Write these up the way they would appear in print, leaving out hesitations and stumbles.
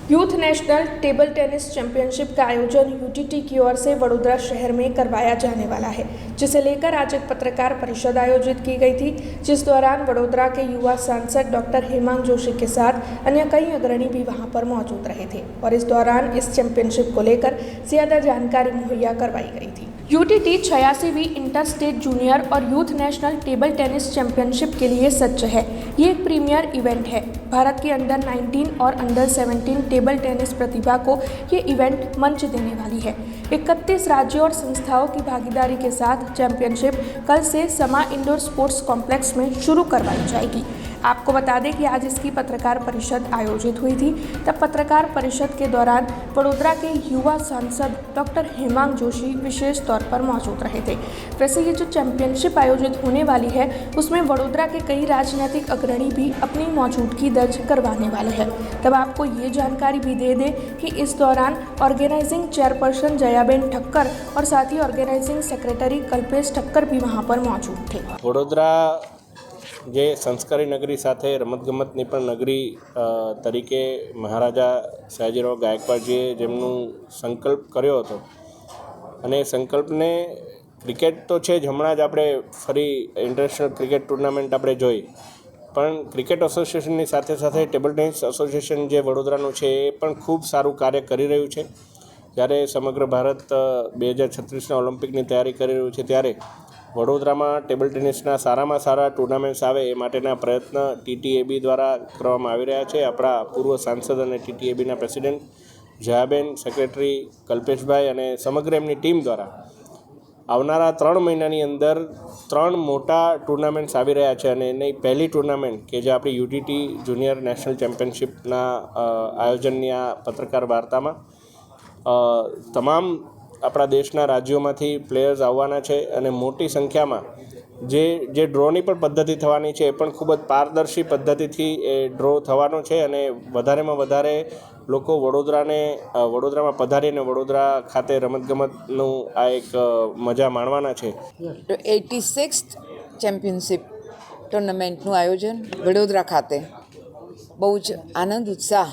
Youth national table tennis championship का आयोजन UTT की ओर से वडोदरा शहर में करवाया जाने वाला है, जिसे लेकर आज एक पत्रकार परिषद आयोजित की गई थी, जिस दौरान वडोदरा के युवा सांसद डॉक्टर हेमांग जोशी के साथ अन्य कई अग्रणी भी वहां पर मौजूद रहे थे और इस दौरान इस चैंपियनशिप को लेकर ज्यादा जानकारी मुहैया करवाई गई थी। यूटीटी 86वीं इंटर स्टेट जूनियर और youth national table tennis championship के लिए सज्ज है। ये एक प्रीमियर इवेंट है। भारत की अंडर 19 और अंडर 17 टेबल टेनिस प्रतिभा को ये इवेंट मंच देने वाली है। 31 राज्यों और संस्थाओं की भागीदारी के साथ चैंपियनशिप कल से समा इंडोर स्पोर्ट्स कॉम्प्लेक्स में शुरू करवाई जाएगी। आपको बता दें कि आज इसकी पत्रकार परिषद आयोजित हुई थी। तब पत्रकार परिषद के दौरान वडोदरा के युवा सांसद डॉक्टर हेमांग जोशी विशेष तौर पर मौजूद रहे थे। वैसे ये जो चैंपियनशिप आयोजित होने वाली है उसमें वडोदरा के कई राजनीतिक अग्रणी भी अपनी मौजूदगी दर्ज करवाने वाले हैं। तब आपको ये जानकारी भी दे दें कि इस दौरान ऑर्गेनाइजिंग चेयरपर्सन जयाबेन ठक्कर और साथ ही ऑर्गेनाइजिंग सेक्रेटरी कल्पेश ठक्कर भी वहाँ पर मौजूद थे। वडोदरा જે સંસ્કારી નગરી સાથે રમતગમતની પણ નગરી તરીકે મહારાજા સયાજીરાવ ગાયકવાડજીએ જેમનું સંકલ્પ કર્યો હતો અને એ સંકલ્પને ક્રિકેટ તો છે જ, હમણાં જ આપણે ફરી ઇન્ટરનેશનલ ક્રિકેટ ટુર્નામેન્ટ આપણે જોઈ, પણ ક્રિકેટ એસોસિએશનની સાથે સાથે ટેબલ ટેનિસ એસોસિએશન જે વડોદરાનું છે એ પણ ખૂબ સારું કાર્ય કરી રહ્યું છે। જ્યારે સમગ્ર ભારત 2036ના ઓલિમ્પિકની તૈયારી કરી રહ્યું છે ત્યારે વડોદરામાં ટેબલ ટેનિસના સારામાં સારા ટુર્નામેન્ટ્સ આવે એ માટેના પ્રયત્ન ટીટીએબી દ્વારા કરવામાં આવી રહ્યા છે। આપણા પૂર્વ સાંસદ અને ટીટીએબીના પ્રેસિડેન્ટ જયાબેન, સેક્રેટરી કલ્પેશભાઈ અને સમગ્ર એમની ટીમ દ્વારા આવનારા 3 મહિનાની અંદર 3 મોટા ટુર્નામેન્ટ્સ આવી રહ્યા છે અને એની પહેલી ટુર્નામેન્ટ કે જે આપણી યુટીટી જુનિયર નેશનલ ચેમ્પિયનશિપના આયોજનની આ પત્રકાર વાર્તામાં તમામ આપણા દેશના રાજ્યોમાંથી પ્લેયર્સ આવવાના છે અને મોટી સંખ્યામાં જે ડ્રોની પણ પદ્ધતિ થવાની છે એ પણ ખૂબ જ પારદર્શી પદ્ધતિથી એ ડ્રો થવાનો છે અને વધારેમાં વધારે લોકો વડોદરામાં પધારી અને વડોદરા ખાતે રમતગમતનું આ એક મજા માણવાના છે। 86th ચેમ્પિયનશિપ ટુર્નામેન્ટનું આયોજન વડોદરા ખાતે બહુ જ આનંદ, ઉત્સાહ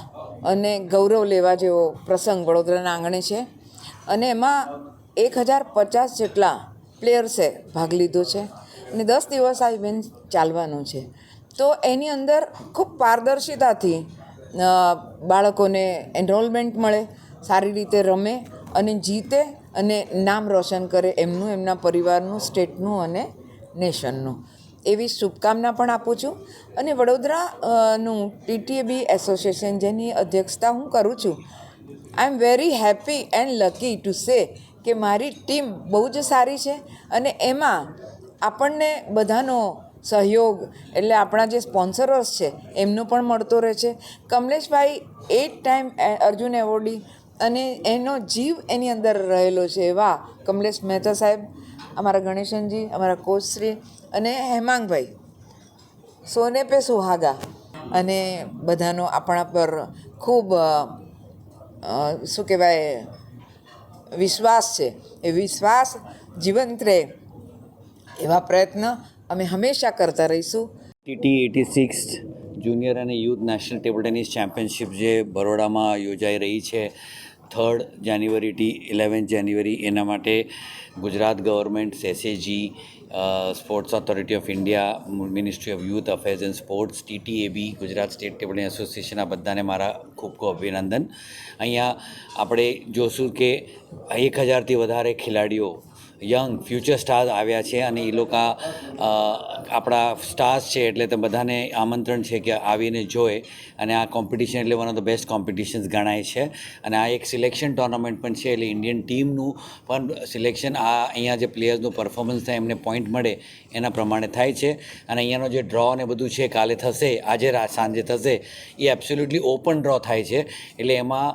અને ગૌરવ લેવા જેવો પ્રસંગ વડોદરાના આંગણે છે અને એમાં 1050 જેટલા પ્લેયર્સે ભાગ લીધો છે અને 10 દિવસ આ ઇવેન્ટ ચાલવાનું છે। તો એની અંદર ખૂબ પારદર્શિતાથી બાળકોને એનરોલમેન્ટ મળે, સારી રીતે રમે અને જીતે અને નામ રોશન કરે એમનું, એમના પરિવારનું, સ્ટેટનું અને નેશનનું, એવી શુભકામના પણ આપું છું। અને વડોદરાનું ટીટીએબી એસોસિએશન જેની અધ્યક્ષતા હું કરું છું, I am very happy and lucky to say કે મારી ટીમ બહુ જ સારી છે અને એમાં આપણને બધાનો સહયોગ એટલે આપણા જે સ્પોન્સરર્સ છે એમનો પણ મળતો રહે છે। કમલેશભાઈ 8 ટાઈમ અર્જુન એવોર્ડી અને એનો જીવ એની અંદર રહેલો છે એવા કમલેશ મહેતા સાહેબ, અમારા ગણેશનજી, અમારા કોચશ્રી અને હેમાંગભાઈ સોને પે સુહાગા, અને બધાનો આપણા પર ખૂબ શું કહેવાય વિશ્વાસ છે। એ વિશ્વાસ જીવંત રહે એવા પ્રયત્ન અમે હંમેશા કરતા રહીશું। ટીટી 86 જુનિયર અને youth national table tennis championship જે બરોડામાં યોજાઈ રહી છે 3rd જાન્યુઆરીથી 11th જાન્યુઆરી, એના માટે Gujarat government, SAG, sports authority of India, ministry of youth affairs and sports, TTAB, Gujarat state table tennis association, આ બધાને મારા ખૂબ ખૂબ અભિનંદન। અહીંયા આપણે જોશું કે 1000થી વધારે ખેલાડીઓ, યંગ ફ્યુચર સ્ટાર્સ આવ્યા છે અને એ લોકો આપણા સ્ટાર્સ છે એટલે તે બધાને આમંત્રણ છે કે આવીને જોએ અને આ કોમ્પિટિશન એટલે one of the best competitions ગણાય છે અને આ એક સિલેક્શન ટુર્નામેન્ટ પણ છે એટલે ઇન્ડિયન ટીમનું પણ સિલેક્શન અહીંયા જે પ્લેયર્સનું પરફોર્મન્સ થાય એમને પોઈન્ટ મળે એના પ્રમાણે થાય છે અને અહીંયાનો જે ડ્રો ને બધું છે કાલે થશે, આજે સાંજે થશે, એ એબ્સોલ્યુટલી ઓપન ડ્રો થાય છે એટલે એમાં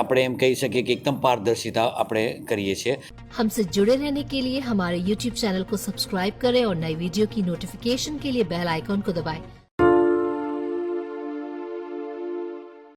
આપણે એમ કહી શકીએ કે એકદમ પારદર્શિતા આપણે કરીએ છીએ। हमसे जुड़े रहने के लिए हमारे YouTube चैनल को सब्सक्राइब करें और नई वीडियो की नोटिफिकेशन के लिए बेल आइकॉन को दबाएं।